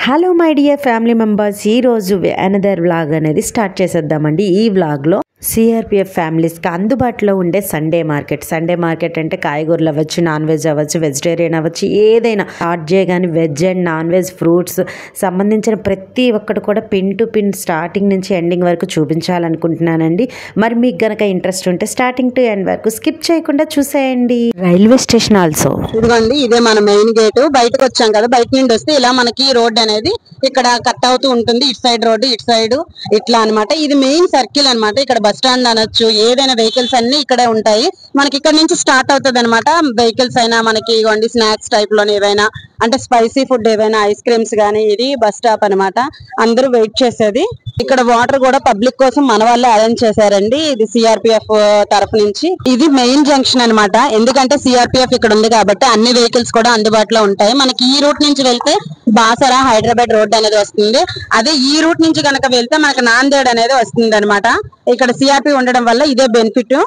Hello my dear family members, ఈరోజు another vlog అనేది start చేసేద్దామండి. ఈ వ్లాగ్లో సిఆర్పిఎఫ్ ఫ్యామిలీస్కి అందుబాటులో ఉండే సండే మార్కెట్ అంటే కాయగూరలు అవ్వచ్చు, నాన్ వెజ్ అవ్వచ్చు, వెజిటేరియన్ అవ్వచ్చు, ఏదైనా స్టార్ట్ చేయగానే veg and non veg fruits సంబంధించిన ప్రతి ఒక్కటి కూడా పిన్ టు పిన్ స్టార్టింగ్ నుంచి ఎండింగ్ వరకు చూపించాలనుకుంటున్నానండి. మరి మీకు గనక ఇంట్రెస్ట్ ఉంటే స్టార్టింగ్ టు ఎండ్ వరకు స్కిప్ చేయకుండా చూసేయండి. రైల్వే స్టేషన్ ఆల్సో ఇదిగోండి, ఇదే మన మెయిన్ గేట్. బయటకు వచ్చాం కదా, బయట నుండి వస్తే ఇలా మనకి రోడ్ అనేది ఇక్కడ కట్ అవుతూ ఉంటుంది. ఇటు సైడ్ రోడ్డు, ఇటు సైడ్ ఇట్లా అనమాట. ఇది మెయిన్ సర్కిల్ అనమాట. ఇక్కడ బస్ స్టాండ్ అనొచ్చు, ఏదైనా వెహికల్స్ అన్ని ఇక్కడే ఉంటాయి. మనకి ఇక్కడ నుంచి స్టార్ట్ అవుతుంది అనమాట. వెహికల్స్ అయినా మనకి ఇవ్వండి, స్నాక్స్ టైప్ లోనే ఏవైనా అంటే స్పైసీ ఫుడ్ ఏవైనా, ఐస్ క్రీమ్స్ గానీ. ఇది బస్ స్టాప్ అనమాట, అందరూ వెయిట్ చేసేది. ఇక్కడ వాటర్ కూడా పబ్లిక్ కోసం మన వాళ్ళే అరేంజ్ చేశారండి. ఇది సిఆర్పిఎఫ్ తరఫు నుంచి. ఇది మెయిన్ జంక్షన్ అనమాట. ఎందుకంటే సిఆర్పిఎఫ్ ఇక్కడ ఉంది కాబట్టి అన్ని వెహికల్స్ కూడా అందుబాటులో ఉంటాయి. మనకి ఈ రూట్ నుంచి వెళ్తే బాసర హైదరాబాద్ రోడ్ అనేది వస్తుంది. అదే ఈ రూట్ నుంచి కనుక వెళ్తే మనకి నాందేడ్ అనేది వస్తుంది అనమాట. ఇక్కడ సిఆర్పి ఉండడం వల్ల ఇదే బెనిఫిట్.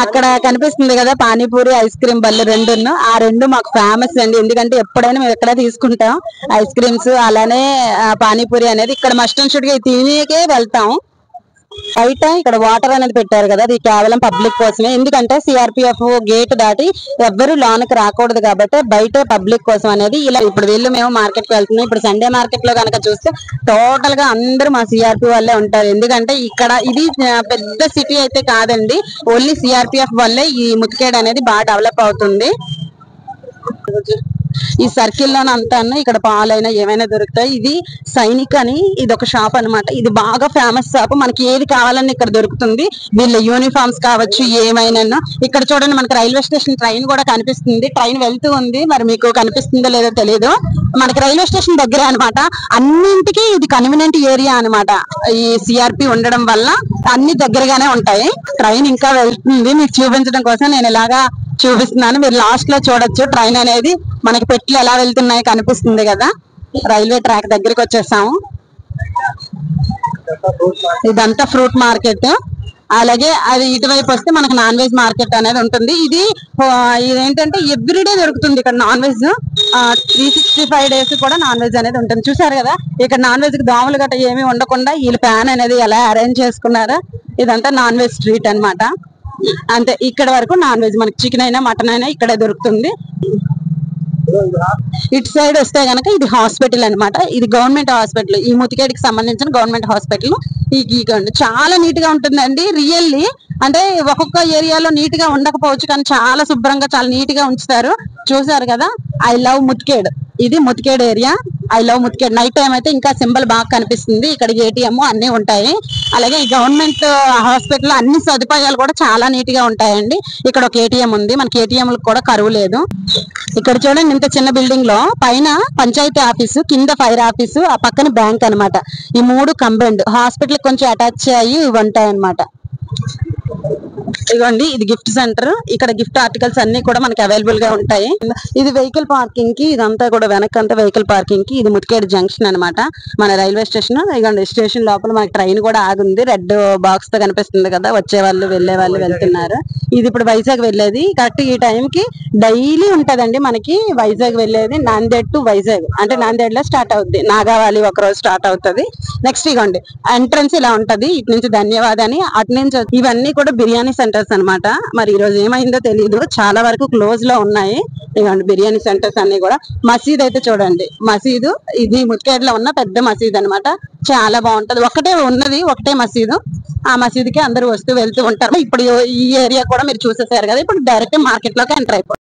అక్కడ కనిపిస్తుంది కదా పానీపూరి, ఐస్ క్రీమ్ బళ్ళు రెండును. ఆ రెండు మాకు ఫేమస్ అండి. ఎందుకంటే ఎప్పుడైనా మేము ఎక్కడ తీసుకుంటాం ఐస్ క్రీమ్స్, అలానే పానీపూరి అనేది ఇక్కడ మస్ట్ అండ్ షుడ్ గా తినేకే వెళ్తాం. బయట ఇక్కడ వాటర్ అనేది పెట్టారు కదా, అది కేవలం పబ్లిక్ కోసమే. ఎందుకంటే సిఆర్పిఎఫ్ గేట్ దాటి ఎవ్వరు లోనికి రాకూడదు కాబట్టి బయట పబ్లిక్ కోసం అనేది ఇలా. ఇప్పుడు వీళ్ళు మేము మార్కెట్ కి వెళ్తున్నాం. ఇప్పుడు సండే మార్కెట్ లో కనుక చూస్తే టోటల్ గా అందరూ మా సిఆర్పి వాళ్ళే ఉంటారు. ఎందుకంటే ఇక్కడ ఇది పెద్ద సిటీ అయితే కాదండి, ఓన్లీ సిఆర్పిఎఫ్ వల్లే ఈ ముతికేడ్ అనేది బాగా డెవలప్ అవుతుంది. ఈ సర్కిల్ లోనే అంతా ఇక్కడ పాలైనా ఏమైనా దొరుకుతాయి. ఇది సైనిక్ అని ఇది ఒక షాప్ అనమాట. ఇది బాగా ఫేమస్ షాప్. మనకి ఏది కావాలని ఇక్కడ దొరుకుతుంది. వీళ్ళ యూనిఫామ్స్ కావచ్చు, ఏమైనా. ఇక్కడ చూడండి, మనకి రైల్వే స్టేషన్ ట్రైన్ కూడా కనిపిస్తుంది. ట్రైన్ వెళ్తూ ఉంది, మరి మీకు కనిపిస్తుందో లేదో తెలియదు. మనకి రైల్వే స్టేషన్ దగ్గరే అనమాట. అన్నింటికి ఇది కన్వీనియంట్ ఏరియా అనమాట. ఈ సిఆర్పి ఉండడం వల్ల అన్ని దగ్గరగానే ఉంటాయి. ట్రైన్ ఇంకా వెళ్తుంది, మీకు చూపించడం కోసం నేను ఇలాగా చూపిస్తున్నాను. మీరు లాస్ట్ లో చూడొచ్చు ట్రైన్ అనేది మనకి పెట్లు ఎలా వెళ్తున్నాయి కనిపిస్తుంది కదా. రైల్వే ట్రాక్ దగ్గరికి వచ్చేసాము. ఇదంతా ఫ్రూట్ మార్కెట్. అలాగే అది ఇటువైపు వస్తే మనకు నాన్ వెజ్ మార్కెట్ అనేది ఉంటుంది. ఇది ఏంటంటే ఎవ్రీడే దొరుకుతుంది ఇక్కడ నాన్ వెజ్. 365 days కూడా నాన్ వెజ్ అనేది ఉంటుంది. చూసారు కదా, ఇక్కడ నాన్ వెజ్ కి దోమలు గట్ట ఏమీ ఉండకుండా వీళ్ళు ప్యాన్ అనేది ఎలా అరేంజ్ చేసుకున్నారో. ఇదంతా నాన్ వెజ్ స్ట్రీట్ అనమాట. అంతే, ఇక్కడ వరకు నాన్ వెజ్. మనకి చికెన్ అయినా మటన్ అయినా ఇక్కడే దొరుకుతుంది. ఇటు సైడ్ వస్తే గనక ఇది హాస్పిటల్ అనమాట. ఇది గవర్నమెంట్ హాస్పిటల్. ఈ ముతికేడికి సంబంధించిన గవర్నమెంట్ హాస్పిటల్. చాలా నీట్ గా ఉంటుందండి. రియల్లీ అంటే ఒక్కొక్క ఏరియాలో నీట్ గా ఉండకపోవచ్చు, కానీ చాలా శుభ్రంగా చాలా నీట్ గా ఉంచుతారు. చూసారు కదా, ఐ లవ్ ముతికేడ్. ఇది Muthiked area. I love Muthiked. Night time అయితే ఇంకా సింబల్ బాగా కనిపిస్తుంది. ఇక్కడ ఏటీఎం అన్ని ఉంటాయి. అలాగే ఈ గవర్నమెంట్ హాస్పిటల్ అన్ని సదుపాయాలు కూడా చాలా నీట్ గా ఉంటాయండి. ఇక్కడ ఒక ఏటీఎం ఉంది. మనకి ఏటీఎం కూడా కరువు లేదు. ఇక్కడ చూడండి, ఇంత చిన్న బిల్డింగ్ లో పైన పంచాయతీ ఆఫీసు, కింద ఫైర్ ఆఫీసు, ఆ పక్కన బ్యాంక్ అనమాట. ఈ మూడు కంబైన్డ్. హాస్పిటల్ కొంచెం అటాచ్ అయ్యి ఉంటాయి అనమాట. ఇదిగోండి, ఇది గిఫ్ట్ సెంటర్. ఇక్కడ గిఫ్ట్ ఆర్టికల్స్ అన్ని కూడా మనకి అవైలబుల్ గా ఉంటాయి. ఇది వెహికల్ పార్కింగ్ కి, ఇదంతా కూడా వెనకంతా వెహికల్ పార్కింగ్ కి. ఇది ముతికేడ్ జంక్షన్ అనమాట, మన రైల్వే స్టేషన్. ఇదిగోండి, స్టేషన్ లోపల మనకి ట్రైన్ కూడా ఆగుంది. రెడ్ బాక్స్ తో కనిపిస్తుంది కదా, వచ్చే వాళ్ళు వెళ్లే వాళ్ళు వెళ్తున్నారు. ఇది ఇప్పుడు వైజాగ్ వెళ్ళేది. కరెక్ట్ ఈ టైం కి డైలీ ఉంటదండి మనకి వైజాగ్ వెళ్ళేది. నాందేడ్ టు వైజాగ్ అంటే నాందేడ్ లో స్టార్ట్ అవుద్ది. నాగావాలి ఒక రోజు స్టార్ట్ అవుతుంది. నెక్స్ట్ ఇగోండి, ఎంట్రన్స్ ఇలా ఉంటది. ఇటు నుంచి ధన్యవాదాన్ని, అటు నుంచి ఇవన్నీ కూడా బిర్యానీ సెంటర్స్ అనమాట. మరి ఈ రోజు ఏమైందో తెలియదు, చాలా వరకు క్లోజ్ లో ఉన్నాయి. ఇవ్వండి బిర్యానీ సెంటర్స్ అన్ని కూడా. మసీద్ అయితే చూడండి, మసీదు ఇది ముతికేడ్ లో ఉన్న పెద్ద మసీద్ అనమాట. చాలా బాగుంటది. ఒకటే ఉన్నది, ఒకటే మసీదు. ఆ మసీదుకి అందరూ వస్తూ వెళ్తూ ఉంటారు. ఇప్పుడు ఈ ఏరియా కూడా మీరు చూసేసారు కదా. ఇప్పుడు డైరెక్ట్ మార్కెట్ లోకి ఎంటర్ అయిపోతారు.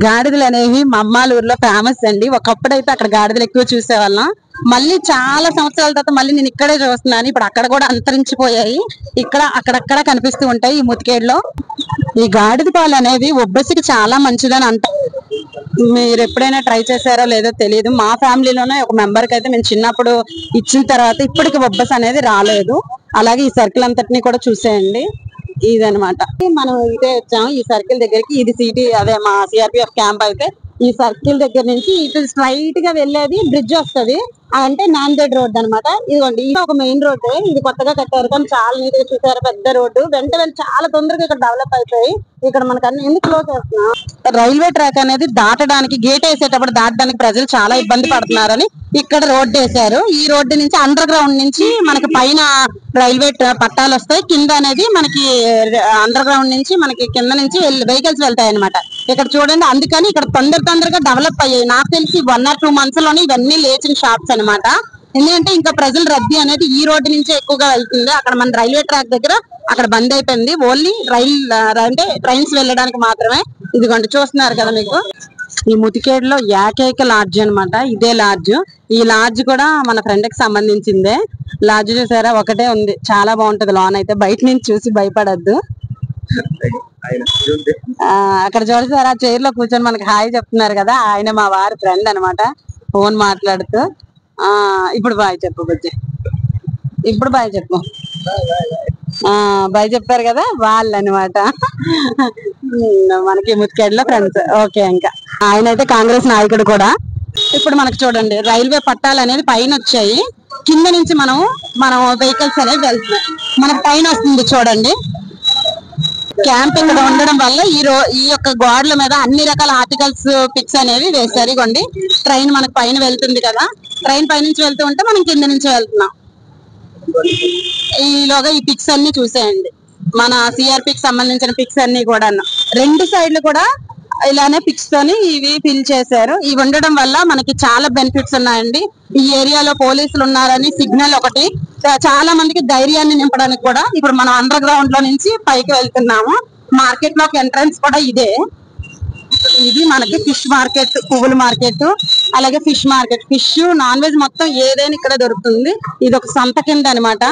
గాడిదలు అనేవి మా అమ్మాలూరులో ఫేమస్ అండి. ఒకప్పుడైతే అక్కడ గాడిదలు ఎక్కువ చూసేవాళ్ళం. మళ్ళీ చాలా సంవత్సరాల తర్వాత మళ్ళీ నేను ఇక్కడే చూస్తున్నాను. ఇప్పుడు అక్కడ కూడా అంతరించిపోయాయి. ఇక్కడ అక్కడక్కడ కనిపిస్తూ ఉంటాయి ఈ ముతికేడ్లో. ఈ గాడిద పాలు అనేది ఒబ్బసికి చాలా మంచిదని అంటారు. మీరు ఎప్పుడైనా ట్రై చేశారో లేదో తెలియదు. మా ఫ్యామిలీలోనే ఒక మెంబర్ కి అయితే మేము చిన్నప్పుడు ఇచ్చిన తర్వాత ఇప్పటికి ఒబ్బస్ అనేది రాలేదు. అలాగే ఈ సర్కిల్ అంతటిని కూడా చూసేయండి. ఇదనమాట, మనం ఇదే వచ్చాము ఈ సర్కిల్ దగ్గరికి. ఇది సిటీ, అదే మా సిఆర్పిఎఫ్ క్యాంప్ అయితే. ఈ సర్కిల్ దగ్గర నుంచి ఇటు స్ట్రైట్ గా వెళ్ళేది బ్రిడ్జ్ వస్తుంది. అంటే నాందేడ్ రోడ్ అనమాట. ఇదిగోండి ఇది ఒక మెయిన్ రోడ్, ఇది కొత్తగా కట్టారు కానీ చాలా నీట్ గా చూసారు. పెద్ద రోడ్డు, వెంట చాలా తొందరగా ఇక్కడ డెవలప్ అయిపోయి ఇక్కడ మనకు అన్ని ఎందుకు క్లోజ్ చేస్తున్నాం. రైల్వే ట్రాక్ అనేది దాటడానికి గేట్ వేసేటప్పుడు దాటడానికి ప్రజలు చాలా ఇబ్బంది పడుతున్నారని ఇక్కడ రోడ్డు వేశారు. ఈ రోడ్డు నుంచి అండర్ గ్రౌండ్ నుంచి మనకి పైన రైల్వే పట్టాలు వస్తాయి, కింద అనేది మనకి అండర్ గ్రౌండ్ నుంచి మనకి కింద నుంచి వెహికల్స్ వెళ్తాయి అనమాట. ఇక్కడ చూడండి, అందుకని ఇక్కడ తొందరగా డెవలప్ అయ్యాయి. నాకు తెలిసి 1 or 2 months లోనే ఇవన్నీ లేచిన షాప్స్ అనమాట. ఎందుకంటే ఇంకా ప్రజల రద్దీ అనేది ఈ రోడ్డు నుంచే ఎక్కువగా వెళ్తుంది. అక్కడ మన రైల్వే ట్రాక్ దగ్గర అక్కడ బంద్ అయిపోయింది, ఓన్లీ అంటే ట్రైన్స్ వెళ్ళడానికి మాత్రమే. ఇదిగోండి చూస్తున్నారు కదా మీకు, ఈ ముతికేడులో ఏకైక లాడ్జ్ అనమాట. ఇదే లాడ్జ్. ఈ లాడ్జ్ కూడా మన ఫ్రెండ్ కి సంబంధించిందే. లాడ్జ్ చూసారా, ఒకటే ఉంది, చాలా బాగుంటది. లోన్ అయితే బయట నుంచి చూసి భయపడద్దు. అక్కడ చూసారా, చైర్ లో కూర్చొని మనకి హాయ్ చెప్తున్నారు కదా, ఆయన మా వారి ఫ్రెండ్ అనమాట, ఫోన్ మాట్లాడుతూ. ఇప్పుడు బాయ్ చెప్పు బుజ్జి, ఇప్పుడు బాయ్ చెప్పు. బాయ్ చెప్పారు కదా వాళ్ళు అనమాట, మనకి ముతికేడులో ఫ్రెండ్స్. ఓకే, ఇంకా ఆయన అయితే కాంగ్రెస్ నాయకుడు కూడా. ఇప్పుడు మనకు చూడండి, రైల్వే పట్టాలు అనేది పైన వచ్చాయి, కింద నుంచి మనం వెహికల్స్ అనేవి వెళ్తున్నాయి. మనకు పైన వస్తుంది చూడండి. క్యాంప్ ఇక్కడ ఉండడం వల్ల ఈ యొక్క గోడల మీద అన్ని రకాల ఆర్టికల్స్ పిక్స్ అనేవి వేశారు. ఇవ్వండి, ట్రైన్ మనకు పైన వెళ్తుంది కదా, ట్రైన్ పైనుంచి వెళ్తూ ఉంటే మనం కింద నుంచి వెళ్తున్నాం. ఈలోగా ఈ పిక్స్ అన్ని చూసేయండి, మన సిఆర్పికి సంబంధించిన పిక్స్ అన్ని కూడా. 2 సైడ్లు కూడా ఇలానే పిక్స్ తోని ఇవి ఫిల్ చేశారు. ఇవి ఉండడం వల్ల మనకి చాలా బెనిఫిట్స్ ఉన్నాయండి. ఈ ఏరియాలో పోలీసులు ఉన్నారని సిగ్నల్ ఒకటి, చాలా మందికి ధైర్యాన్ని నింపడానికి కూడా. ఇప్పుడు మనం అండర్ గ్రౌండ్ లో నుంచి పైకి వెళ్తున్నాము. మార్కెట్ లోకి ఎంట్రన్స్ కూడా ఇదే. ఇది మనకి ఫిష్ మార్కెట్, పువ్వుల మార్కెట్, అలాగే fish market. Fish, non veg మొత్తం ఏదైనా ఇక్కడ దొరుకుతుంది. ఇది ఒక సంత కింద అనమాట.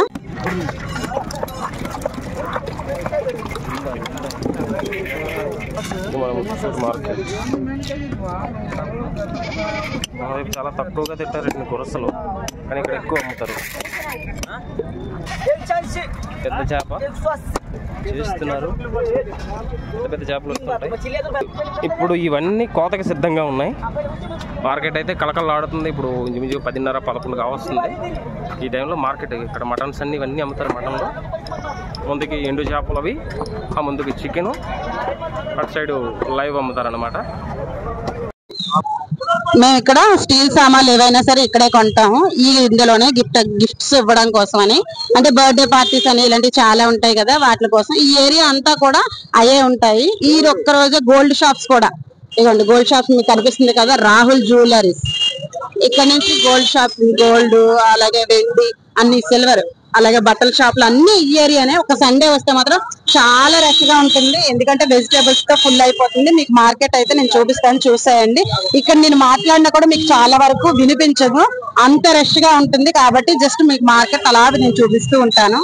చాలా తక్కువగా తింటారు గురసలు, కానీ ఇక్కడ ఎక్కువ అమ్ముతారు. పెద్ద చేప చేస్తున్నారు, పెద్ద చేపలు వస్తుంటాయి. ఇప్పుడు ఇవన్నీ కోతకి సిద్ధంగా ఉన్నాయి. మార్కెట్ అయితే కలకలాడుతుంది. ఇప్పుడు ఇంచుమించు 10:30, 11 కావస్తుంది. ఈ టైంలో మార్కెట్ ఇక్కడ మటన్స్ అన్ని ఇవన్నీ అమ్ముతారు. మటన్లో ముందుకి ఎండు చేపలు అవి, ఆ ముందుకి చికెను, అటు సైడ్ లైవ్ అమ్ముతారు అన్నమాట. మేము ఇక్కడ స్టీల్ సామాన్లు ఏవైనా సరే ఇక్కడే కొంటాము. ఇందులోనే గిఫ్ట్స్ ఇవ్వడం కోసం అని, అంటే బర్త్డే పార్టీస్ అని ఇలాంటివి చాలా ఉంటాయి కదా, వాటి కోసం. ఈ ఏరియా అంతా కూడా అయ్యే ఉంటాయి. ఈ ఒక్కరోజు గోల్డ్ షాప్స్ కూడా, ఇవ్వండి గోల్డ్ షాప్స్ మీకు కనిపిస్తుంది కదా, రాహుల్ జ్యువెలరీస్. ఇక్కడ నుంచి గోల్డ్ షాప్, గోల్డ్ అలాగే వెండి, అన్ని సిల్వర్, అలాగే బట్టల షాపులు అన్ని ఈ ఏరియానే. ఒక సండే వస్తే మాత్రం చాలా రష్ గా ఉంటుంది, ఎందుకంటే వెజిటేబుల్స్ తో ఫుల్ అయిపోతుంది. మీకు మార్కెట్ అయితే నేను చూపిస్తాను, చూసేయండి. ఇక్కడ నేను మాట్లాడినా కూడా మీకు చాలా వరకు వినిపించదు, అంత రష్ గా ఉంటుంది. కాబట్టి జస్ట్ మీకు మార్కెట్ అలా నేను చూపిస్తూ ఉంటాను.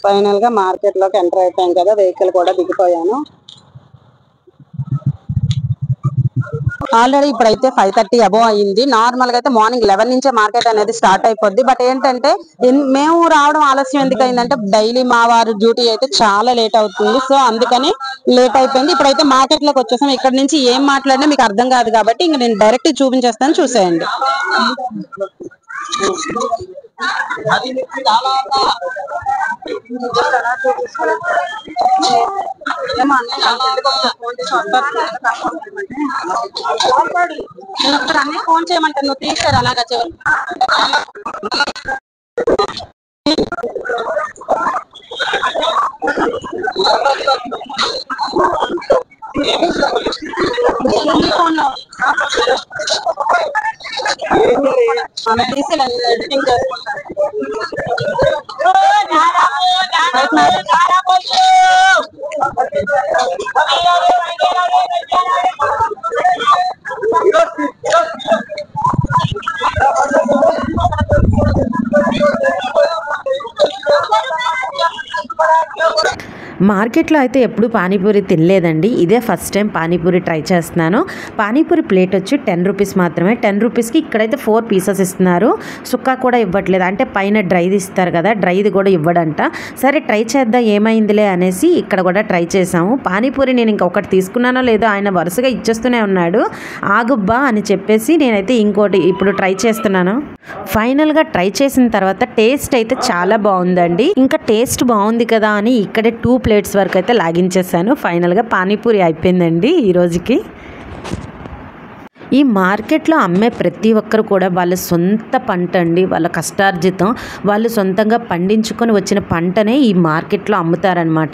ఫైనల్ గా మార్కెట్ లోకి ఎంటర్ అయిపోయాం కదా, వెహికల్ కూడా దిగిపోయాను. ఆల్రెడీ ఇప్పుడైతే 5:30 అబోవ్ అయింది. నార్మల్ గా అయితే మార్నింగ్ 11 నుంచే మార్కెట్ అనేది స్టార్ట్ అయిపోద్ది. బట్ ఏంటంటే మేము రావడం ఆలస్యం ఎందుకైందంటే, డైలీ మా వారు డ్యూటీ అయితే చాలా లేట్ అవుతుంది, సో అందుకని లేట్ అయిపోయింది. ఇప్పుడైతే మార్కెట్ లోకి వచ్చేసాం. ఇక్కడ నుంచి ఏం మాట్లాడినా మీకు అర్థం కాదు కాబట్టి ఇంక నేను డైరెక్ట్ చూపించేస్తాను, చూసేయండి. ఫోన్ చేయమంటారు, నువ్వు తీస్తారు అలాగా ఫోన్ లో ఎడిటింగ్ చేసుకుంటారు. మార్కెట్లో అయితే ఎప్పుడు పానీపూరి తినలేదండి, ఇదే ఫస్ట్ టైం పానీపూరి ట్రై చేస్తున్నాను. పానీపూరి ప్లేట్ వచ్చి 10 రూపీస్ మాత్రమే. 10 రూపీస్కి ఇక్కడైతే 4 పీసెస్ ఇస్తున్నారు. సుక్కా కూడా ఇవ్వట్లేదు, అంటే పైన డ్రైది ఇస్తారు కదా, డ్రైది కూడా ఇవ్వడంట. సరే ట్రై చేద్దాం ఏమైందిలే అనేసి ఇక్కడ కూడా ట్రై చేసాము. పానీపూరి నేను ఇంకా ఒకటి తీసుకున్నానో లేదో ఆయన వరుసగా ఇచ్చేస్తూనే ఉన్నాడు. ఆగుబ్బా అని చెప్పేసి నేనైతే ఇంకోటి ఇప్పుడు ట్రై చేస్తున్నాను. ఫైనల్గా ట్రై చేసిన తర్వాత టేస్ట్ అయితే చాలా బాగుందండి. ఇంకా టేస్ట్ బాగుంది కదా అని ఇక్కడే 2 ప్లేట్స్ వరకు అయితే లాగించేసాను. ఫైనల్గా పానీపూరి అయిపోయిందండి ఈ రోజుకి. ఈ మార్కెట్లో అమ్మే ప్రతి ఒక్కరు కూడా వాళ్ళ సొంత పంట అండి, వాళ్ళ కష్టార్జితం, వాళ్ళు సొంతంగా పండించుకొని వచ్చిన పంటనే ఈ మార్కెట్లో అమ్ముతారనమాట.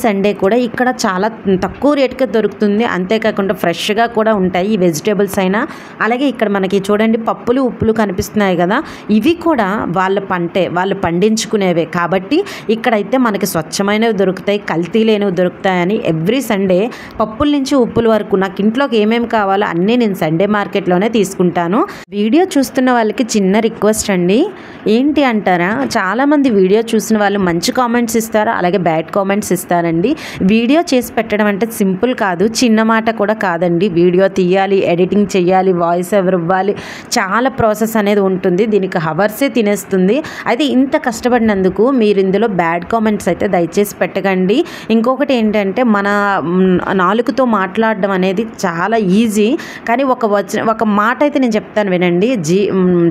సండే కూడా ఇక్కడ చాలా తక్కువ రేటుకే దొరుకుతుంది. అంతేకాకుండా ఫ్రెష్గా కూడా ఉంటాయి ఈ వెజిటేబుల్స్ అయినా. అలాగే ఇక్కడ మనకి చూడండి పప్పులు ఉప్పులు కనిపిస్తున్నాయి కదా, ఇవి కూడా వాళ్ళ పంటే, వాళ్ళు పండించుకునేవే కాబట్టి ఇక్కడైతే మనకి స్వచ్ఛమైనవి దొరుకుతాయి, కల్తీ లేనివి దొరుకుతాయని ఎవ్రీ సండే పప్పుల నుంచి ఉప్పుల వరకు నాకు ఇంట్లోకి ఏమేమి కావాలో అన్నీ నేను సండే మార్కెట్లోనే తీసుకుంటాను. వీడియో చూస్తున్న వాళ్ళకి చిన్న రిక్వెస్ట్ అండి, ఏంటి అంటారా, చాలామంది వీడియో చూసిన వాళ్ళు మంచి కామెంట్స్ ఇస్తారు, అలాగే బ్యాడ్ కామెంట్స్ ఇస్తారండి. వీడియో చేసి పెట్టడం అంటే సింపుల్ కాదు, చిన్న మాట కూడా కాదండి. వీడియో తీయాలి, ఎడిటింగ్ చేయాలి, వాయిస్ ఓవర్ ఇవ్వాలి, చాలా ప్రాసెస్ అనేది ఉంటుంది. దీనికి హవర్సే తినేస్తుంది. అయితే ఇంత కష్టపడినందుకు మీరు ఇందులో బ్యాడ్ కామెంట్స్ అయితే దయచేసి పెట్టకండి. ఇంకొకటి ఏంటంటే మన నాలుకతో మాట్లాడడం అనేది చాలా ఈజీ, కానీ ఒక మాట అయితే నేను చెప్తాను వినండి.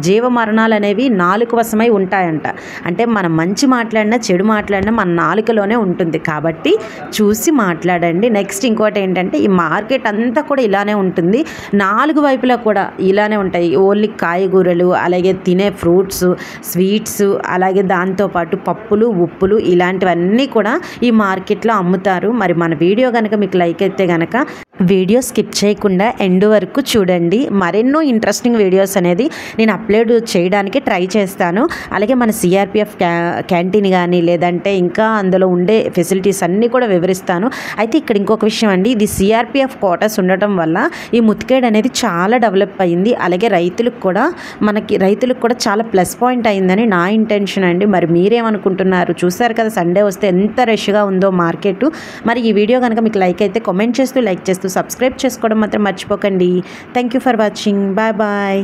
జీవ మరణాలు అనేవి నాలుక వశమై ఉంటాయంట. అంటే మనం మంచి మాట్లాడినా చెడు మాట్లాడినా మన నాలుకలోనే ఉంటుంది, కాబట్టి చూసి మాట్లాడండి. నెక్స్ట్ ఇంకోటి ఏంటంటే ఈ మార్కెట్ అంతా కూడా ఇలానే ఉంటుంది, 4 వైపులా కూడా ఇలానే ఉంటాయి. ఓన్లీ కాయగూరలు, అలాగే తినే ఫ్రూట్స్, స్వీట్స్, అలాగే దాంతోపాటు పప్పులు ఉప్పులు ఇలాంటివన్నీ కూడా ఈ మార్కెట్లో అమ్ముతారు. మరి మన వీడియో కనుక మీకు లైక్ అయితే కనుక వీడియో స్కిప్ చేయకుండా ఎండ్ వరకు చూడండి. మరెన్నో ఇంట్రెస్టింగ్ వీడియోస్ అనేది నేను అప్లోడ్ చేయడానికి ట్రై చేస్తాను. అలాగే మన సిఆర్పిఎఫ్ క్యాంటీన్ కానీ లేదంటే ఇంకా అందులో ఉండే ఫెసిలిటీస్ అన్నీ కూడా వివరిస్తాను. అయితే ఇక్కడ ఇంకొక విషయం అండి, ఇది సిఆర్పిఎఫ్ క్వార్టర్స్ ఉండటం వల్ల ఈ ముత్కేడ్ అనేది చాలా డెవలప్ అయింది. అలాగే రైతులకు కూడా చాలా ప్లస్ పాయింట్ అయిందని నా ఇంటెన్షన్ అండి. మరి మీరేమనుకుంటున్నారు? చూసారు కదా సండే వస్తే ఎంత రష్గా ఉందో మార్కెట్. మరి ఈ వీడియో కనుక మీకు లైక్ అయితే కామెంట్ చేస్తూ లైక్ చేస్తూ సబ్స్క్రైబ్ చేసుకోవడం మాత్రం మర్చిపోకండి. Thank you for watching. Bye bye.